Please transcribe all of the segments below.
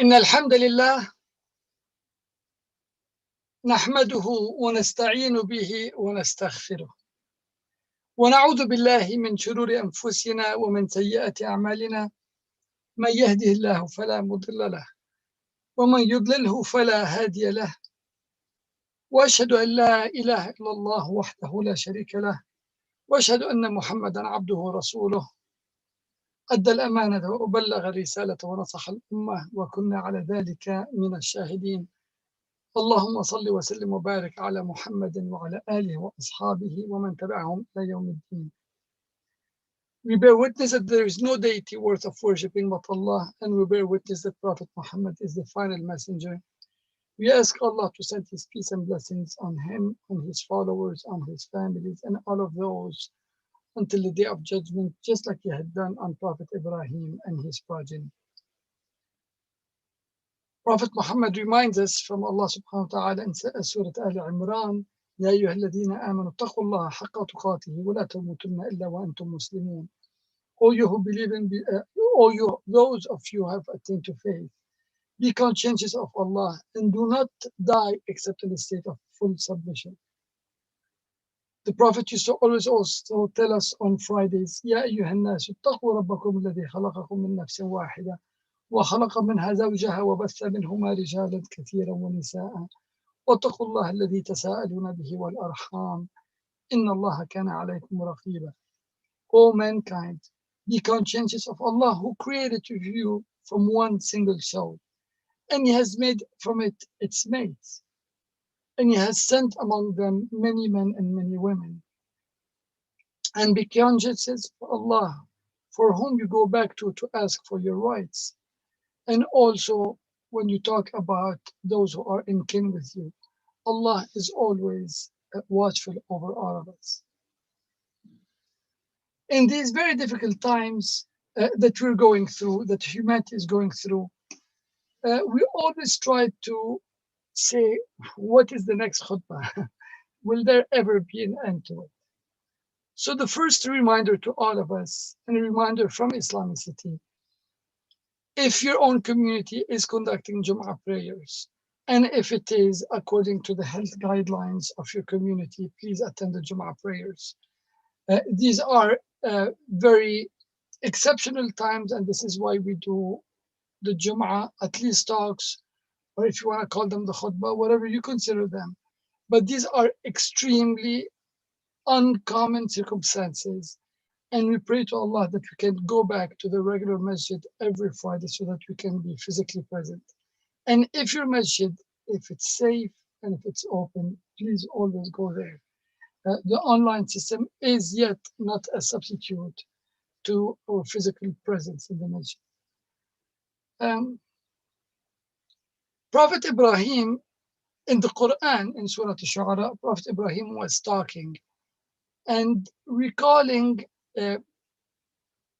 إن الحمد لله نحمده ونستعين به ونستغفره ونعوذ بالله من شرور أنفسنا ومن سيئات أعمالنا من يهده الله فلا مضل له ومن يضلله فلا هادي له وأشهد أن لا إله إلا الله وحده لا شريك له وأشهد أن محمدا عبده ورسوله أدى الأمانة وأبلغ الرسالة ونصح الأمة وكنا على ذلك من الشاهدين. اللهم صل وسلم وبارك على محمد وعلى آله وأصحابه ومن تبعهم إلى يوم الدين. We bear witness that there is no deity worth of worshipping but Allah, and we bear witness that Prophet Muhammad is the final messenger. We ask Allah to send His peace and blessings on him, on his followers, on his families, and all of those until the day of judgment, just like He had done on Prophet Ibrahim and his progeny. Prophet Muhammad reminds us from Allah subhanahu wa ta'ala in Surah Al-Imran, يا أيها الذين آمنوا اتقوا الله حق تقاته ولا تموتن إلا وأنتم مسلمون. All you who believe in, those of you who have attained to faith, be conscientious of Allah and do not die except in a state of full submission. The Prophet used to always also tell us on Fridays, يا أيها الناس اتقوا ربكم الذي خلقكم من نفس واحدة وخلق منها زوجها وبث منهما رجالا كثيرا ونساء واتقوا الله الذي تساءلون به والأرحام إن الله كان عليكم رقيبا. All mankind, be conscientious of Allah who created you from one single soul, and He has made from it its mates, and He has sent among them many men and many women. And be conscious of Allah, for whom you go back to ask for your rights. And also, when you talk about those who are in kin with you, Allah is always watchful over all of us. In these very difficult times that we're going through, that humanity is going through, we always try to say, what is the next khutbah? Will there ever be an end to it? So the first reminder to all of us, and a reminder from IslamiCity, if your own community is conducting Jum'ah prayers, and if it is according to the health guidelines of your community, please attend the Jum'ah prayers. These are very exceptional times, and this is why we do the Jum'ah, at least talks, or if you want to call them the khutbah, whatever you consider them. But these are extremely uncommon circumstances. And we pray to Allah that we can go back to the regular masjid every Friday so that we can be physically present. And if your masjid, if it's safe and if it's open, please always go there. The online system is yet not a substitute to our physical presence in the masjid. Prophet Ibrahim, in the Quran, in Surah Al-Shu'ara, Prophet Ibrahim was talking and recalling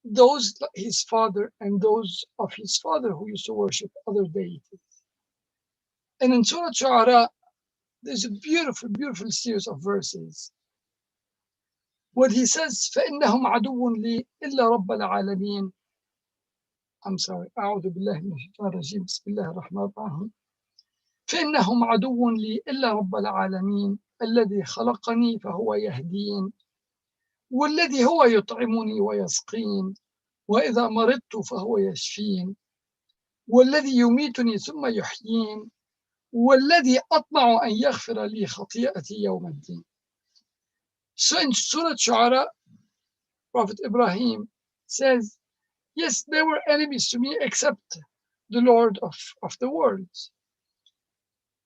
those his father and those of his father who used to worship other deities. And in Surah Al-Shu'ara, there's a beautiful, beautiful series of verses. What he says, فَإِنَّهُمْ عَدُوٌ لِي إِلَّا رَبَّ الْعَالَمِينَ. I'm sorry. أعوذ بالله من الشيطان الرجيم. بسم الله الرحمن الرحيم. فإنهم عدو لي إلا رب العالمين الذي خلقني فهو يهدين والذي هو يطعمني ويسقين وإذا مرضت فهو يشفين والذي يميتني ثم يحيين والذي أطمع أن يغفر لي خطيئتي يوم الدين. So in Surah Shu'ara, Prophet Ibrahim says, yes, they were enemies to me except the Lord of the worlds.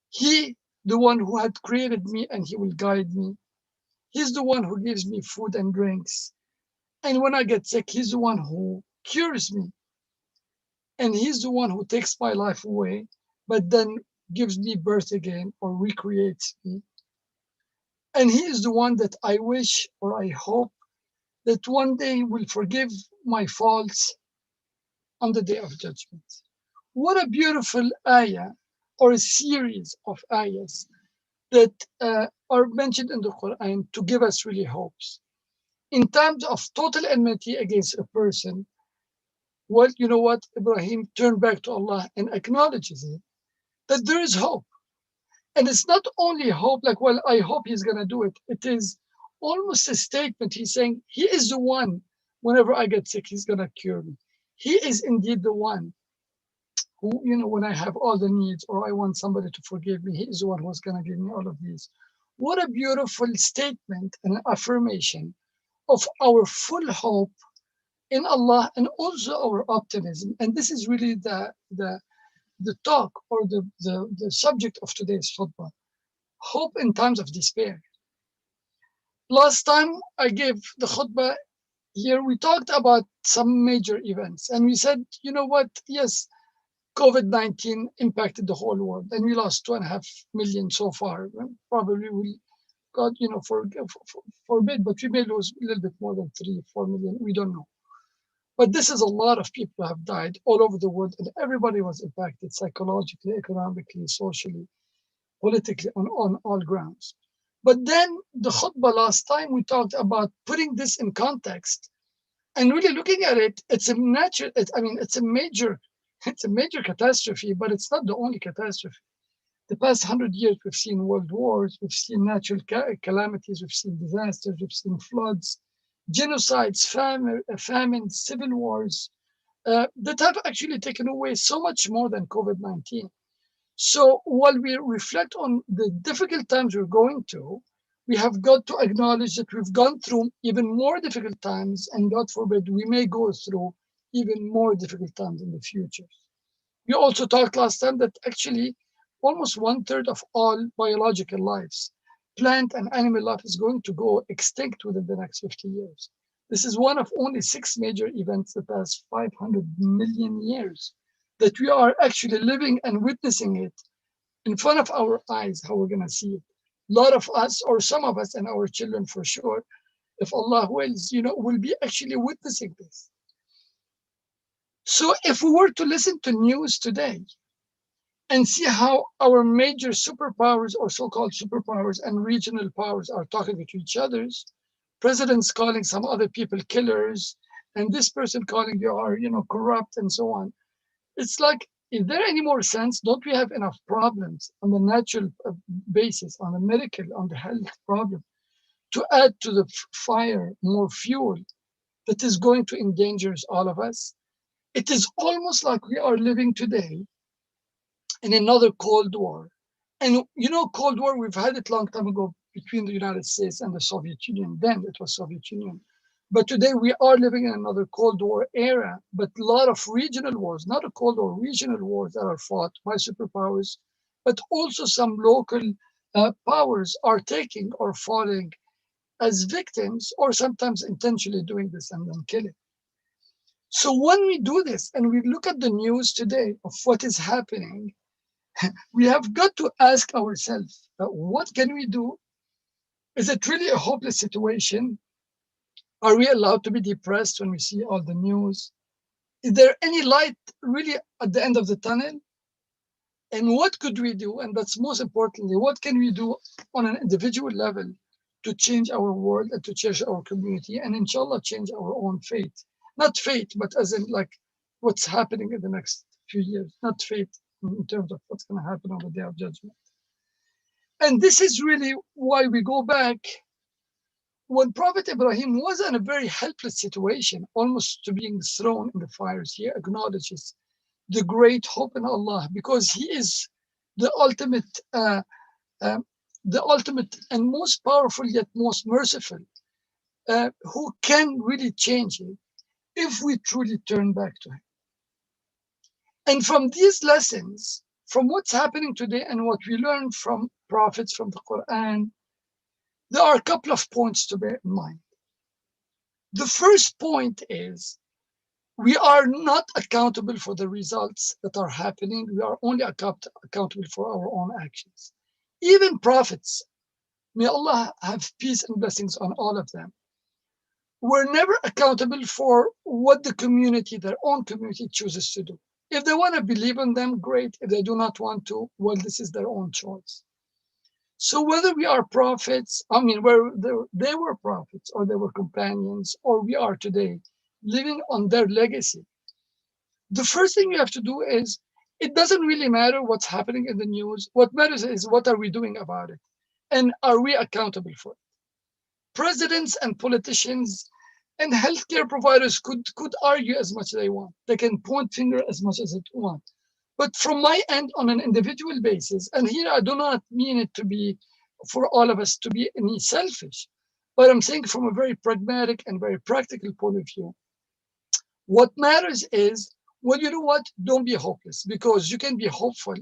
He, the one who had created me, and He will guide me. He's the one who gives me food and drinks. And when I get sick, He's the one who cures me. And He's the one who takes my life away, but then gives me birth again or recreates me. And He is the one that I wish or I hope that one day will forgive my faults on the day of judgment. What a beautiful ayah, or a series of ayahs that are mentioned in the Quran to give us really hopes. In times of total enmity against a person, Well, you know what? Ibrahim turned back to Allah and acknowledges it, that there is hope. And it's not only hope, like, well, I hope he's going to do it. It is almost a statement. He's saying, he is the one, whenever I get sick, he's going to cure me. He is indeed the one who, when I have all the needs or I want somebody to forgive me, he is the one who's going to give me all of these. What a beautiful statement and affirmation of our full hope in Allah and also our optimism. And this is really the talk or the subject of today's khutbah. Hope in times of despair. Last time I gave the khutbah here, we talked about some major events and we said, you know what? Yes, COVID-19 impacted the whole world and we lost 2.5 million so far. Probably we got, forbid, but we may lose a little bit more than 3-4 million. We don't know. But this is a lot of people who have died all over the world, and everybody was impacted psychologically, economically, socially, politically, on all grounds. But then the khutbah last time, we talked about putting this in context and really looking at it. It's a natural, it's a major catastrophe, but it's not the only catastrophe. The past 100 years, we've seen world wars, we've seen natural calamities, we've seen disasters, we've seen floods, genocides, famines, civil wars that have actually taken away so much more than COVID-19. So while we reflect on the difficult times we're going through, we have got to acknowledge that we've gone through even more difficult times, and God forbid, we may go through even more difficult times in the future. We also talked last time that actually almost 1/3 of all biological lives, plant and animal life, is going to go extinct within the next 50 years. This is one of only 6 major events the past 500 million years that we are actually living and witnessing it in front of our eyes, how we're going to see it. A lot of us, or some of us, and our children for sure, if Allah wills, will be actually witnessing this. So if we were to listen to news today and see how our major superpowers or so-called superpowers and regional powers are talking to each other, presidents calling some other people killers, and this person calling you are, corrupt and so on. It's like, is there any more sense? Don't we have enough problems on the natural basis, on the medical, on the health problem, to add to the fire more fuel that is going to endanger all of us? It is almost like we are living today in another Cold War. And Cold War, we've had it long time ago between the United States and the Soviet Union. Then it was Soviet Union. But today we are living in another Cold War era, but a lot of regional wars, not a Cold War, regional wars that are fought by superpowers, but also some local powers are taking or falling as victims, or sometimes intentionally doing this and then killing. So when we do this and we look at the news today of what is happening, we have got to ask ourselves, what can we do? Is it really a hopeless situation? Are we allowed to be depressed when we see all the news? Is there any light really at the end of the tunnel? And what could we do? And that's most importantly, what can we do on an individual level to change our world and to change our community and inshallah change our own fate? Not fate, but as in like what's happening in the next few years, not fate in terms of what's going to happen on the day of judgment. And this is really why we go back. When Prophet Ibrahim was in a very helpless situation, almost to being thrown in the fires, he acknowledges the great hope in Allah, because he is the ultimate and most powerful yet most merciful, who can really change it if we truly turn back to him. And from these lessons, from what's happening today and what we learn from prophets, from the Quran, there are a couple of points to bear in mind. The first point is we are not accountable for the results that are happening. We are only accountable for our own actions. Even prophets, may Allah have peace and blessings on all of them, were never accountable for what the community, their own community, chooses to do. If they want to believe in them, great. If they do not want to, well, this is their own choice. So whether we are prophets, where they were prophets or they were companions, or we are today living on their legacy, The first thing you have to do is, it doesn't really matter what's happening in the news. What matters is, what are we doing about it? And are we accountable for it? Presidents and politicians and healthcare providers could argue as much as they want. They can point finger as much as they want. But from my end, on an individual basis, and here I do not mean it to be for all of us to be any selfish, but I'm saying from a very pragmatic and very practical point of view, what matters is, well, you know what? Don't be hopeless, because you can be hopeful.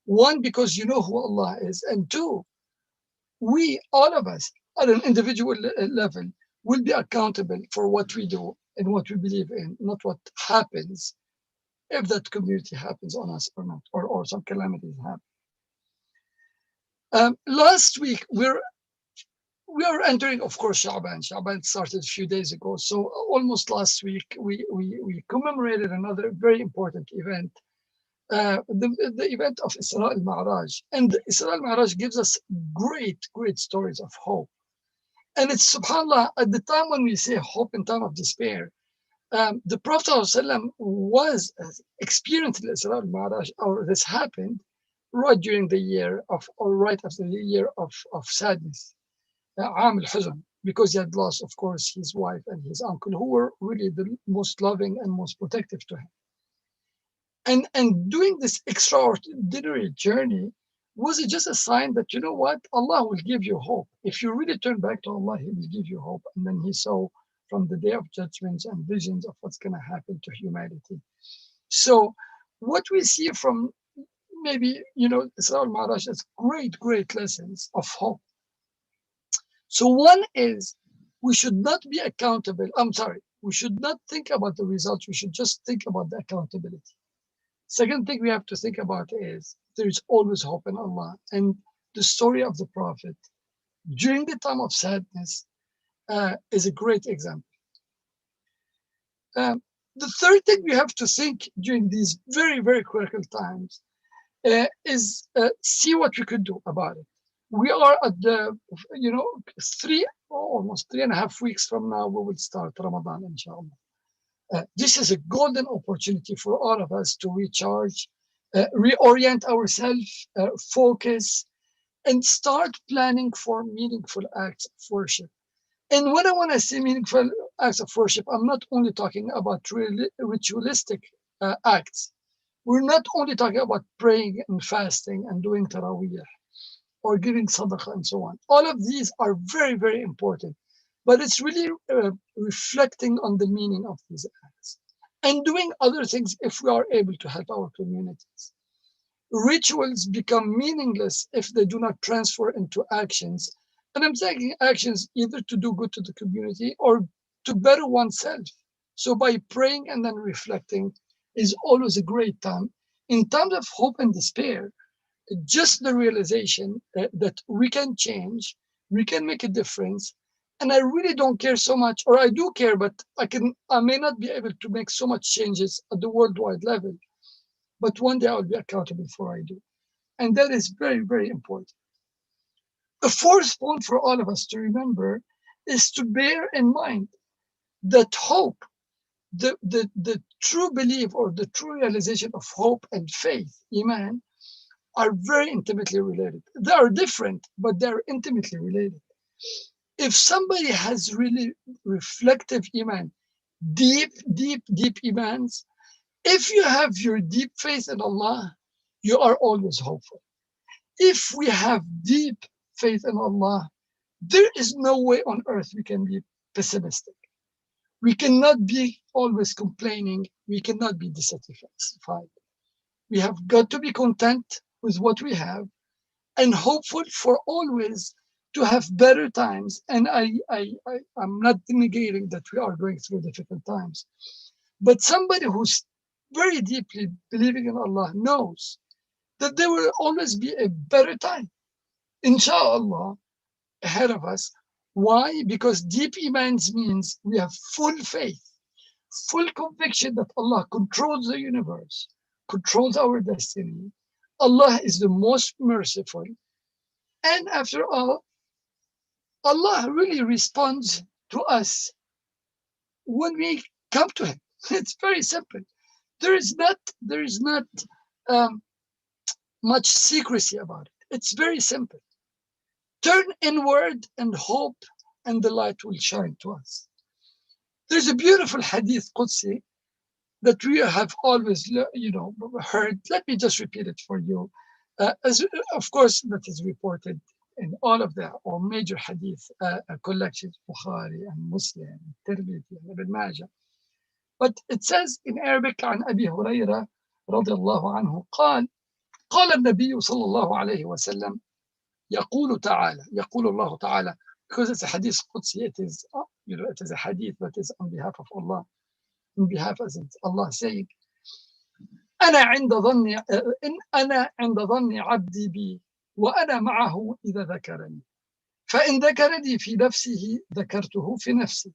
One, because you know who Allah is, and two, we, all of us, at an individual level, will be accountable for what we do and what we believe in, not what happens, if that community happens on us or not, or some calamities happen. Last week, we are entering, of course, Sha'ban. Sha'ban started a few days ago. So almost last week, we commemorated another very important event, the event of Isra al-Ma'raj. And Isra al-Ma'raj gives us great stories of hope. And it's, subhanAllah, at the time when we say hope in time of despair, the Prophet ﷺ was experiencing Isra al-Ma'raj, or this happened right during the year of, or right after the year of sadness, Am al-Huzn, because he had lost, of course, his wife and his uncle, who were really the most loving and most protective to him. And doing this extraordinary journey was just a sign that, you know what, Allah will give you hope. If you really turn back to Allah, He will give you hope. And then he saw from the day of judgments and visions of what's going to happen to humanity. So what we see from maybe, Isra al-Ma'raj is great lessons of hope. So one is, we should not be accountable. I'm sorry, we should not think about the results. We should just think about the accountability. Second thing we have to think about is, there is always hope in Allah. And the story of the Prophet during the time of sadness is a great example. The third thing we have to think during these very critical times is see what we could do about it. We are at the, almost 3.5 weeks from now, we will start Ramadan, inshallah. This is a golden opportunity for all of us to recharge, reorient ourselves, focus, and start planning for meaningful acts of worship. And when I want to say meaningful acts of worship, I'm not only talking about ritualistic acts. We're not only talking about praying and fasting and doing taraweeh or giving sadaqah and so on. All of these are very important, but it's really reflecting on the meaning of these acts and doing other things if we are able to help our communities. Rituals become meaningless if they do not transfer into actions. And I'm saying actions either to do good to the community or to better oneself. So by praying and then reflecting is always a great time. In times of hope and despair, just the realization that we can change, we can make a difference. And I really don't care so much, or I do care, but I may not be able to make so much changes at the worldwide level. But one day I'll be accountable for what I do. And that is very important. The fourth point for all of us to remember is to bear in mind that hope, the true belief or the true realization of hope and faith, Iman, are very intimately related. They are different, but they're intimately related. If somebody has really reflective Iman, deep Imans, if you have your deep faith in Allah, you are always hopeful. If we have deep faith in Allah, there is no way on earth we can be pessimistic. We cannot be always complaining. We cannot be dissatisfied. We have got to be content with what we have and hopeful for always to have better times. And I'm not negating that we are going through difficult times. But somebody who's very deeply believing in Allah knows that there will always be a better time, inshallah, ahead of us. Why? Because deep imans means we have full faith, full conviction that Allah controls the universe, controls our destiny. Allah is the most merciful. And after all, Allah really responds to us when we come to Him. It's very simple. There is not um, much secrecy about it. It's very simple. Turn inward and hope, and the light will shine to us. There's a beautiful hadith Qudsi that we have always, heard. Let me just repeat it for you. As of course, that is reported in all of the or major hadith collections, Bukhari and Muslim, Tirmidhi, and Ibn Majah. But it says in Arabic, عن أبي هريرة رضي الله عنه قال النبي صلى الله عليه وسلم يقول تعالى يقول الله تعالى, because it's a hadith Qudsi, it is it is a hadith that is on behalf of Allah, on behalf as it's Allah saying, أنا عند ظن عبدي بي وأنا معه إذا ذكرني فإن ذكرني في نفسه ذكرته في نفسي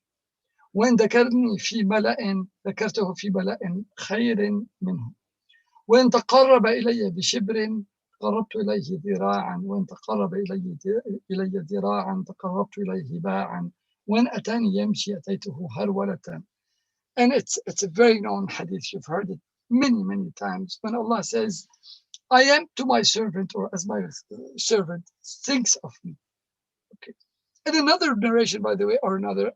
وإن ذكرني في ملأ ذكرته في ملأ خير منه وإن تقرب إلي بشبر قربت إليه ذراعا وإن تقرب إلي ذراعا تقربت إليه باعا وإن أتاني يمشي أتيته هرولة. And it's a very known hadith. You've heard it many times. When Allah says, I am to my servant, or as my servant thinks of me. Okay. And another narration, by the way, or another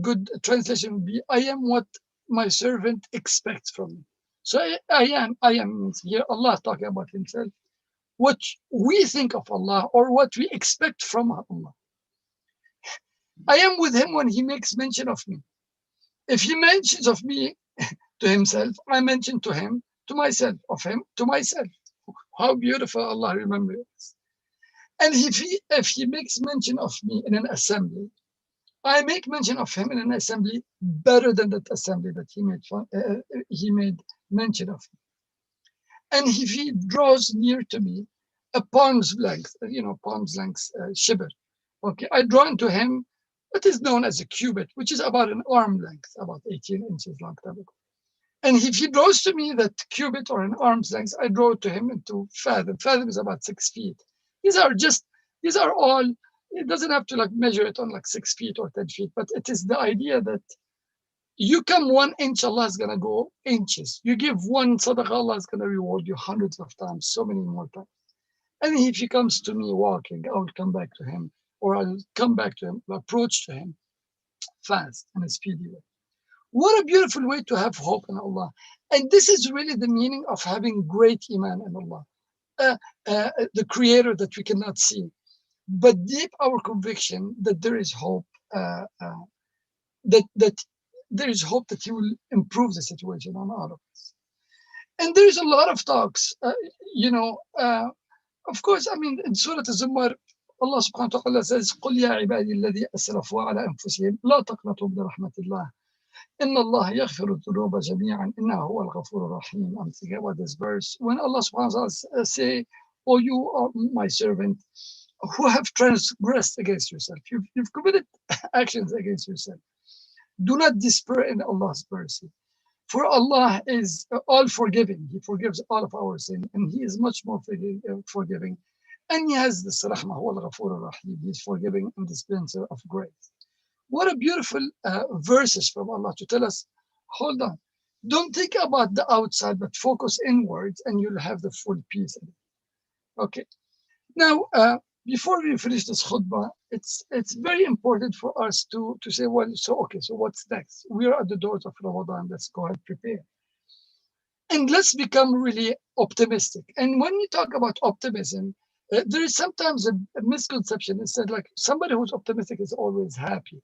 good translation would be, I am what my servant expects from me. So I am means here Allah talking about himself, what we think of Allah or what we expect from Allah. I am with him when he makes mention of me. If he mentions of me to himself, I mention to him, to myself, of him to myself. How beautiful Allah remembers. And if he makes mention of me in an assembly, I make mention of him in an assembly better than that assembly that he made mention of me. And if he draws near to me a palm's length, shibr, okay, I draw into him what is known as a cubit, which is about an arm length, about 18 inches long. And if he draws to me that cubit or an arm's length, I draw to him into fathom. Fathom is about 6 feet. These are all, it doesn't have to measure it on 6 feet or 10 feet, but it is the idea that you come 1 inch, Allah is going to go inches. You give one sadaqah, Allah is going to reward you hundreds of times, so many more times. And if he comes to me walking, I will come back to him, or I'll come back to him, approach to him fast and a speedy way. What a beautiful way to have hope in Allah. And this is really the meaning of having great iman in Allah, the creator that we cannot see, but deep our conviction that there is hope, that there is hope that he will improve the situation on all of us. And there is a lot of talks, of course, in Surah Az-Zumar, Allah subhanahu wa ta'ala says, قُلْ يَا عِبَادِي الَّذِي أَسْرَفُوا عَلَى أَنفُسِهِمْ لَا تَقْنَطُوا مِنْ رَحْمَةِ اللَّهِ إِنَّ اللَّهَ يَغْفِرُ الذُّنُوبَ جَمِيعًا إِنَّهُ هُوَ الْغَفُورُ الرَّحِيمُ. I'm thinking about this verse. When Allah subhanahu wa ta'ala say, oh, you are my servant, who have transgressed against yourself. You've committed actions against yourself. Do not despair in Allah's mercy. For Allah is all forgiving. He forgives all of our sin, and He is much more forgiving. And He has this rahmah, huwa al-ghafur ar-rahim. He is forgiving and dispenser of grace. What a beautiful verses from Allah to tell us, hold on. Don't think about the outside, but focus inwards, and you'll have the full peace in it. Okay. Now, before we finish this khutbah, it's very important for us to say, well, so what's next? We are at the doors of Ramadan. Let's go ahead, prepare. And let's become really optimistic. And when we talk about optimism, there is sometimes a misconception. It's that somebody who's optimistic is always happy.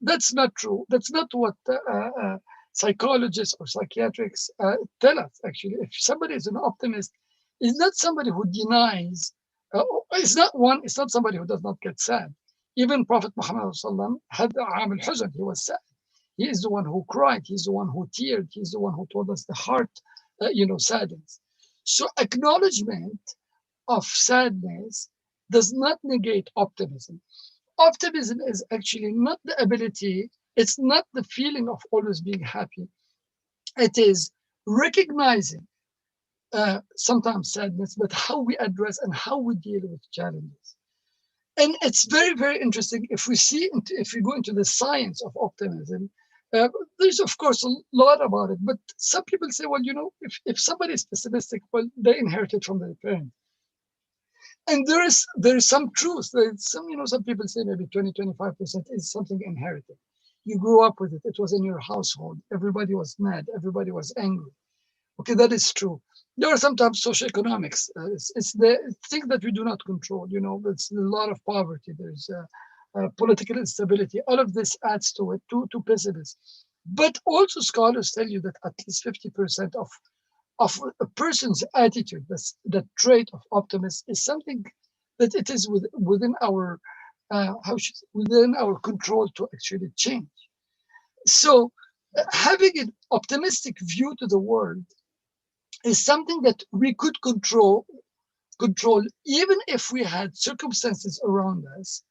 That's not true. That's not what psychologists or psychiatrists tell us, actually. If somebody is an optimist, it's not somebody who denies. It's not somebody who does not get sad. Even Prophet Muhammad had Aam al-Huzn. He was sad. He is the one who cried. He's the one who teared. He's the one who told us the heart, saddens. So acknowledgement of sadness does not negate optimism. Optimism is actually not the ability. It's not the feeling of always being happy. It is recognizing sometimes sadness, but how we address and how we deal with challenges. And it's very, very interesting if we go into the science of optimism. Uh, there's of course a lot about it, but some people say, well, if somebody is pessimistic, well, they inherited from their parents. And there is some truth. There's some people say maybe 20-25% is something inherited. You grew up with it. It was in your household. Everybody was mad. Everybody was angry. Okay, that is true. There are sometimes socioeconomics. It's the thing that we do not control. There's a lot of poverty. There's political instability. All of this adds to it, to pessimism. But also scholars tell you that at least 50% of a person's attitude, that trait of optimism, is something that it is within our within our control to actually change. So having an optimistic view to the world is something that we could control even if we had circumstances around us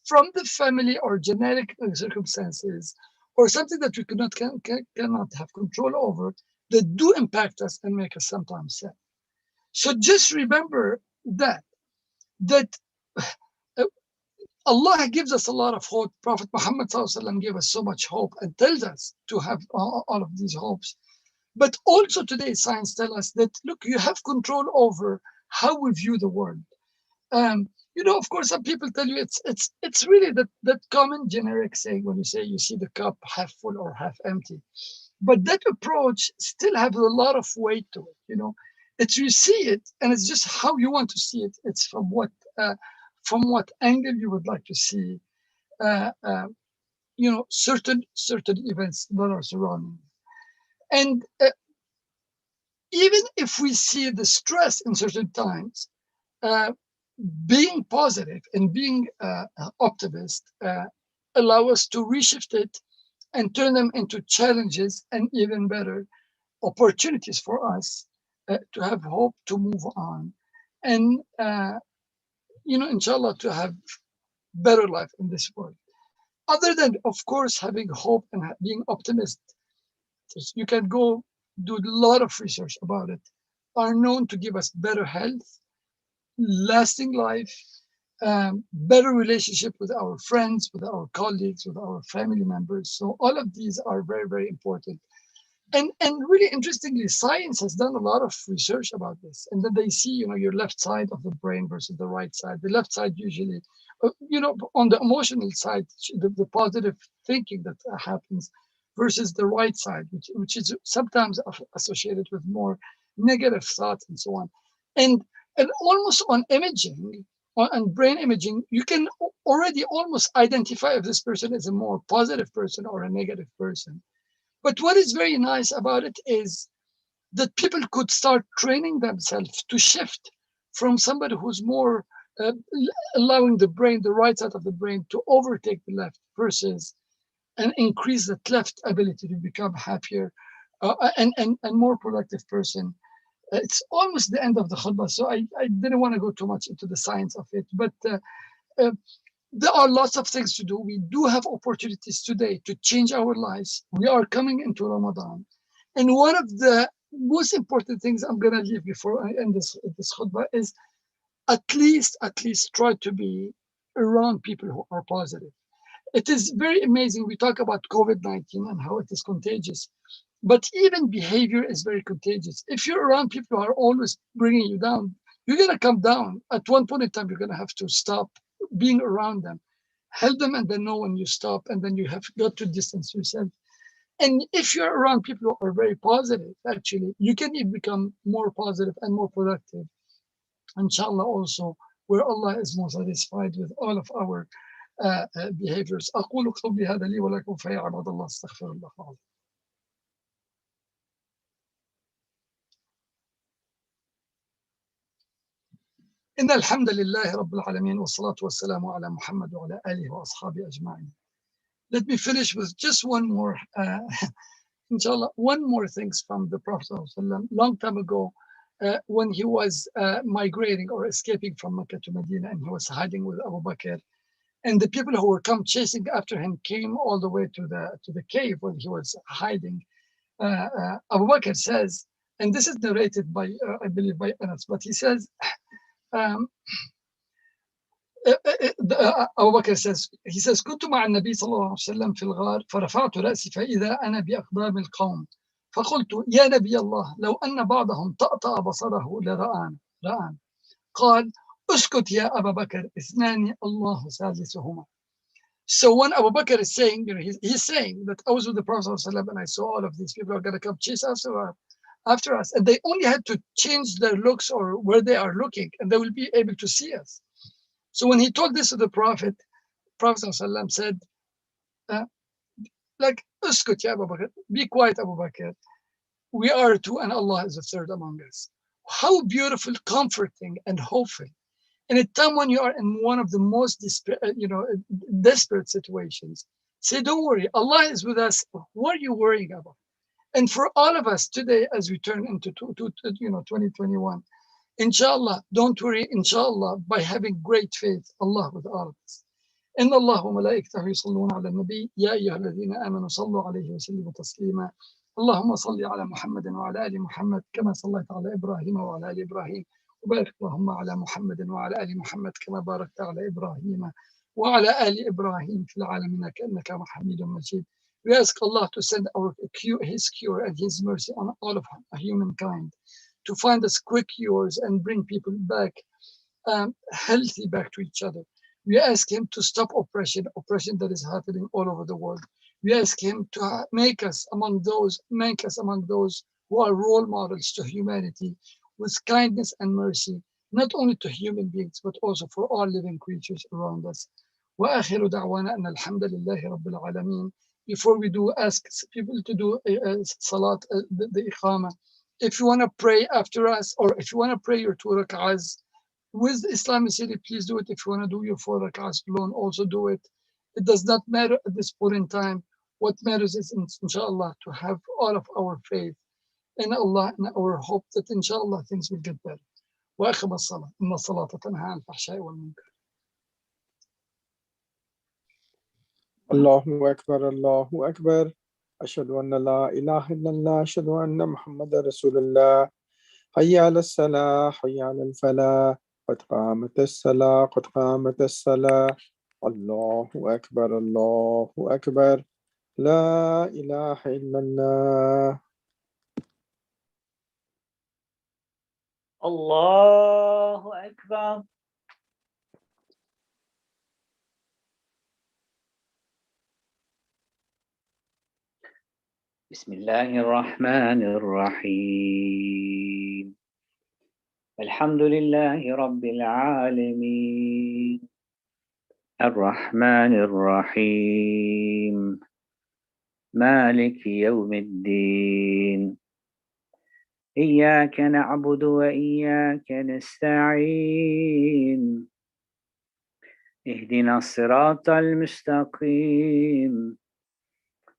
from the family or genetic circumstances, or something that we cannot have control over, that do impact us and make us sometimes sad. So just remember that uh, Allah gives us a lot of hope. Prophet Muhammad gave us so much hope and tells us to have all of these hopes. But also today, science tells us that, look, you have control over how we view the world. Of course, some people tell you it's really that common generic saying when you say you see the cup half full or half empty. But that approach still has a lot of weight to it. It's you see it, and it's just how you want to see it. It's from what angle you would like to see, uh, uh, certain events that are surrounding. And even if we see the stress in certain times, uh, being positive and being optimist allow us to reshift it and turn them into challenges and even better opportunities for us to have hope to move on, and inshallah, to have better life in this world. Other than, of course, having hope and being optimistic, you can go do a lot of research about it, are known to give us better health, lasting life, better relationship with our friends, with our colleagues, with our family members. So all of these are very, very important. And really interestingly, science has done a lot of research about this. And then they see, your left side of the brain versus the right side. The left side usually, on the emotional side, the positive thinking that happens, versus the right side, which is sometimes associated with more negative thoughts and so on. And almost on imaging, on brain imaging, you can already almost identify if this person is a more positive person or a negative person. But what is very nice about it is that people could start training themselves to shift from somebody who's more uh, allowing the right side of the brain to overtake the left, versus and increase that left ability to become happier and more productive person. It's almost the end of the khutbah, so I didn't want to go too much into the science of it, but uh, there are lots of things to do. We do have opportunities today to change our lives. We are coming into Ramadan. And one of the most important things I'm going to leave before I end this khutbah is at least try to be around people who are positive. It is very amazing. We talk about COVID-19 and how it is contagious, but even behavior is very contagious. If you're around people who are always bringing you down, you're going to come down. At one point in time, you're going to have to stop being around them, help them, and then know when you stop, and then you have got to distance yourself. And if you're around people who are very positive, actually, you can even become more positive and more productive. Inshallah, also, where Allah is more satisfied with all of our behaviors. أقول قولي هذا لي ولكم فيا عباد الله استغفر الله العظيم. إن الحمد لله رب العالمين والصلاة والسلام على محمد وعلى آله وأصحابه أجمعين. Let me finish with just one more, inshallah, one more things from the Prophet long time ago, when he was migrating or escaping from Mecca to Medina, and he was hiding with Abu Bakr. And the people who were come chasing after him came all the way to the cave where he was hiding. Abu Bakr says, and this is narrated by, I believe, by Anas, but he says, um, Abu Bakr says, he says, كنت مع النبي صلى الله عليه وسلم في الغار فرفعت رأسي فإذا أنا بأقدام القوم فقلت يا نبي الله لو أن بعضهم طأطأ بصره لرآنا. قال اسكت يا أبا بكر اثنان الله ثالثهما. So when Abu Bakr is saying, he's saying that I was with the Prophet ﷺ and I saw all of these people are going to come chase after us, and they only had to change their looks or where they are looking, and they will be able to see us. So when he told this to the Prophet ﷺ said, like, uskut ya Abu Bakr, be quiet, Abu Bakr. We are two, and Allah is the third among us. How beautiful, comforting, and hopeful. In a time when you are in one of the most desperate situations, say, don't worry, Allah is with us. What are you worrying about? And for all of us today, as we turn into 2021, inshallah, don't worry, inshallah, by having great faith, Allah with all of us. إن الله وملائكته يصلون على النبي يا أيها الذين آمنوا صلوا عليه وسلموا تسليما اللهم صل على محمد وعلى آل محمد كما صليت على إبراهيم وعلى آل إبراهيم وبارك اللهم على محمد وعلى آل محمد كما باركت على إبراهيم وعلى آل إبراهيم في العالمين إنك حميد مجيد. We ask Allah to send His cure and His mercy on all of humankind, to find us quick cures and bring people back healthy back to each other. We ask Him to stop oppression that is happening all over the world. We ask Him to make us among those who are role models to humanity with kindness and mercy, not only to human beings, but also for all living creatures around us. وآخر دعوانا أن الحمد لله رب العالمين. Before we do, ask people to do salat, the iqama. If you want to pray after us, or if you want to pray your 2 rak'ahs with IslamiCity, please do it. If you want to do your 4 rak'ahs alone, also do it. It does not matter at this point in time. What matters is, inshallah, to have all of our faith in Allah and our hope that, inshallah, things will get better. وأقم الصلاة إن الصلاة تنهى عن الفحشاء والمنكر. الله أكبر الله أكبر أشهد أن لا إله إلا الله أشهد أن محمد رسول الله حي على الصلاة حي على الفلاح قد قامت الصلاة قد قامت الصلاة الله أكبر الله أكبر لا إله إلا الله. الله أكبر. بسم الله الرحمن الرحيم. الحمد لله رب العالمين الرحمن الرحيم مالك يوم الدين إياك نعبد وإياك نستعين اهدنا الصراط المستقيم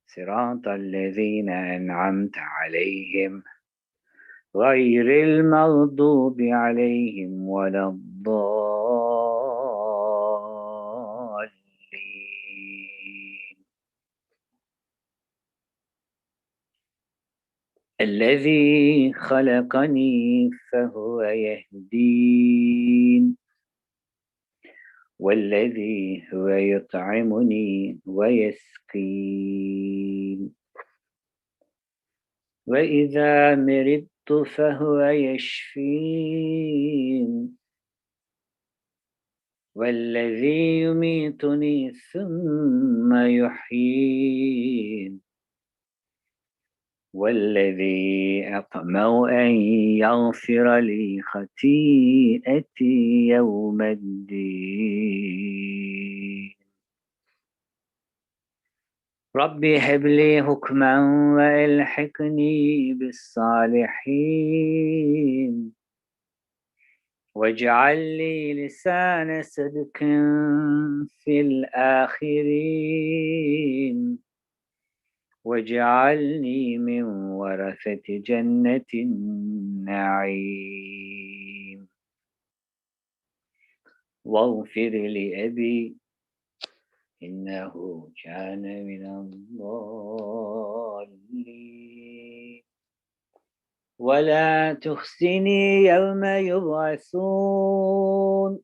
صراط الذين أنعمت عليهم غير المغضوب عليهم ولا الضالين. الذي خلقني فهو يهدين والذي هو يطعمني ويسقين وإذا مرضت فهو يشفين والذي يميتني ثم يحيين والذي أطمع أن يغفر لي خطيئتي يوم الدين. ربي هب لي حكما وألحقني بالصالحين واجعل لي لسان صدق في الآخرين واجعلني من ورثة جنة النعيم واغفر لأبي إنه كان من الضالين ولا تخزني يوم يبعثون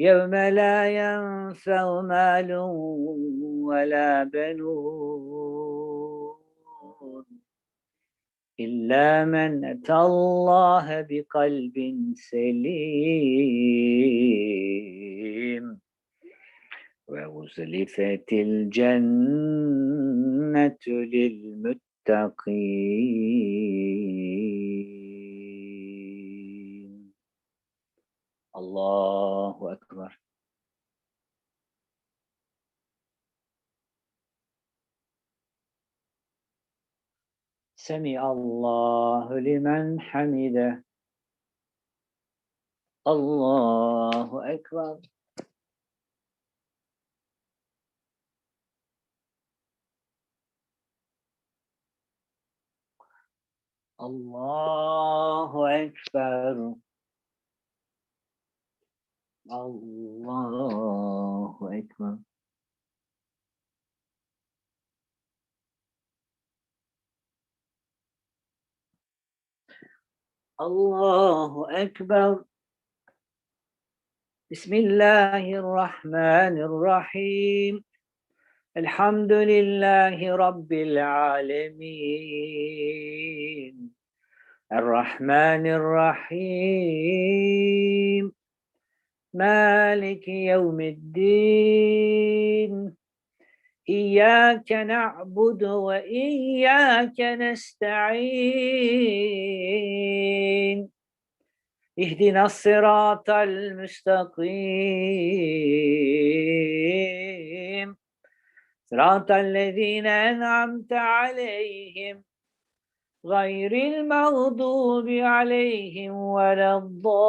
يوم لا ينفع مال ولا بنون إلا من أتى الله بقلب سليم وأزلفت الجنة للمتقين. الله أكبر. سمع الله لمن حمده. الله أكبر. الله أكبر. الله أكبر. الله أكبر. بسم الله الرحمن الرحيم. الحمد لله رب العالمين الرحمن الرحيم مالك يوم الدين إياك نعبد وإياك نستعين اهدنا الصراط المستقيم صراط الذين أنعمت عليهم غير المغضوب عليهم ولا الضالين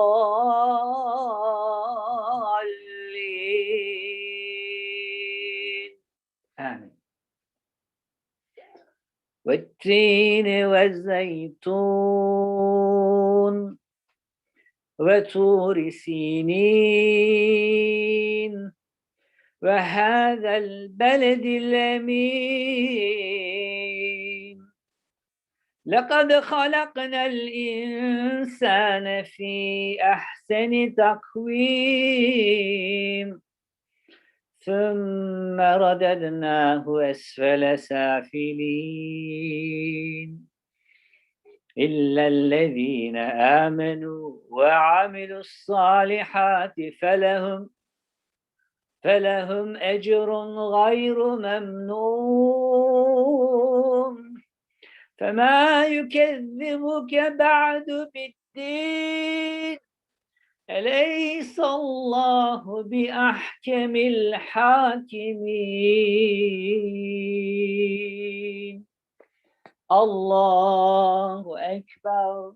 آمين. والتين والزيتون وطور سينين وهذا البلد الأمين لقد خلقنا الإنسان في أحسن تقويم ثم رددناه أسفل سافلين إلا الذين آمنوا وعملوا الصالحات فلهم أجر غير ممنون فما يكذبك بعد بالدين أليس الله بأحكم الحاكمين. الله أكبر.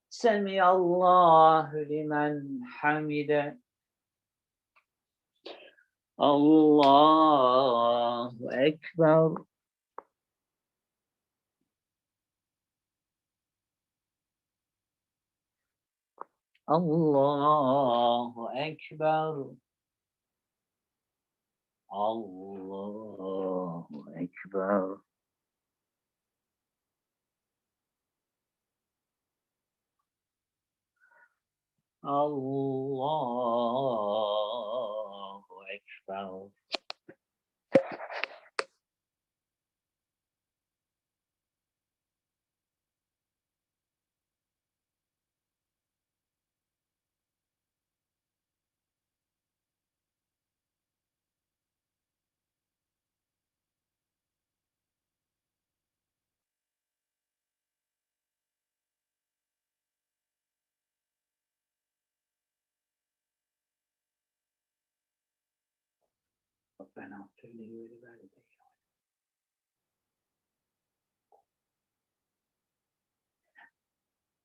سمع الله لمن حمده. الله أكبر. الله أكبر. الله أكبر. الله أكبر. ربنا اغفر لي ولوالدي.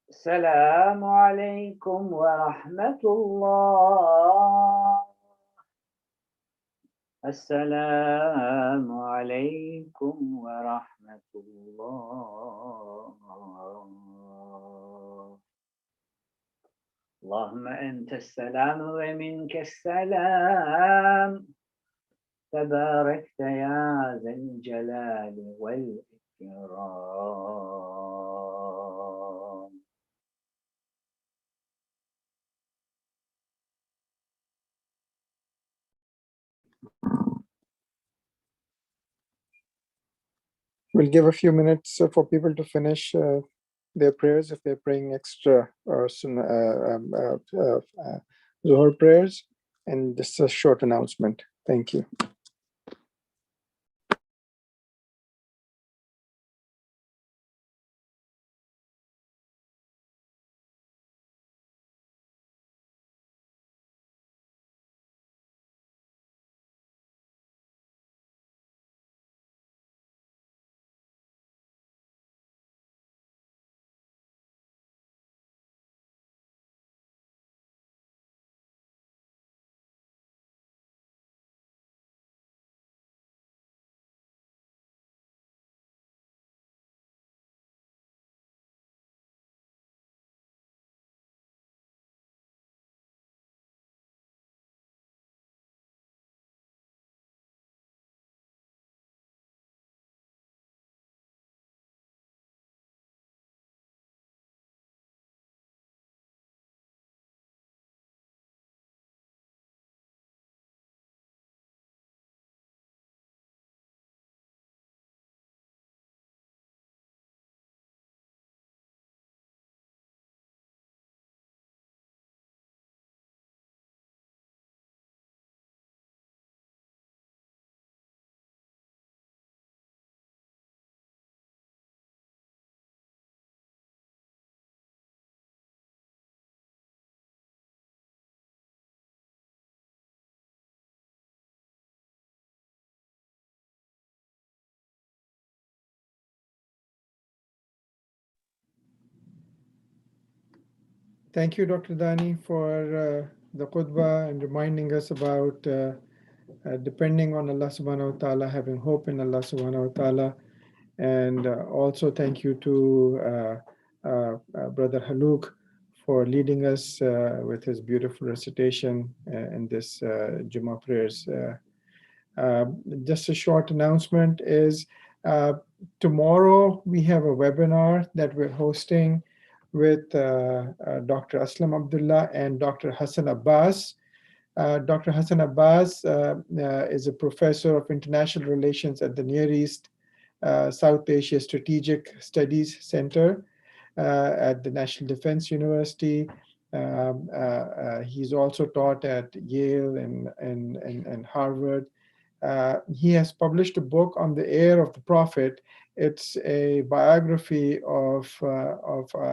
السلام عليكم ورحمة الله. السلام عليكم ورحمة الله. اللهم أنت السلام ومنك السلام تباركت يا ذا الجلال والإكرام. We'll give a few minutes for people to finish their prayers if they're praying extra or Zuhur prayers, and just a short announcement. Thank you. Thank you, Dr. Dany, for the khutbah and reminding us about depending on Allah subhanahu wa ta'ala, having hope in Allah subhanahu wa ta'ala. And also thank you to Brother Haluk for leading us with his beautiful recitation in this Jummah prayers. Just a short announcement is tomorrow we have a webinar that we're hosting with Dr. Aslam Abdullah and Dr. Hassan Abbas. Dr. Hassan Abbas is a professor of international relations at the Near East South Asia Strategic Studies Center at the National Defense University. He's also taught at Yale and Harvard. He has published a book on the heir of the Prophet. It's a biography of Ali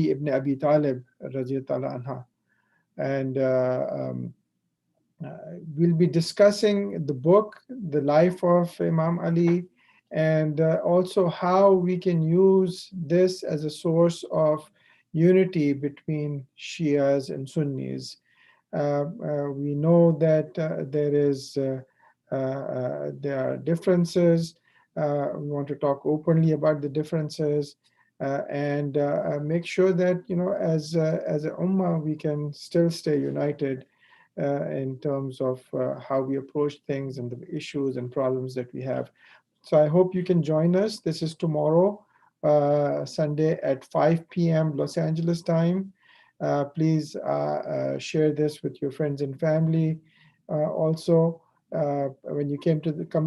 ibn Abi Talib, radiyallahu anha. And we'll be discussing the book, the life of Imam Ali, and also how we can use this as a source of unity between Shias and Sunnis. We know that there are differences. We want to talk openly about the differences and make sure that, as an ummah, we can still stay united in terms of how we approach things and the issues and problems that we have. So I hope you can join us. This is tomorrow, Sunday at 5 p.m. Los Angeles time. Please share this with your friends and family. Also, when you come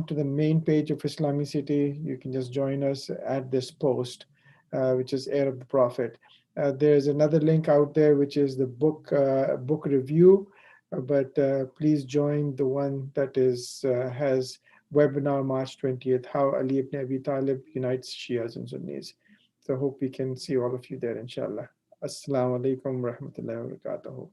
to the main page of IslamiCity, you can just join us at this post, which is Heir of the Prophet. There's another link out there, which is the book review. But please join the one that has webinar March 20th, How Ali ibn Abi Talib Unites Shias and Sunnis. So hope we can see all of you there, inshallah. Assalamu alaikum wa rahmatullahi wa barakatuhu.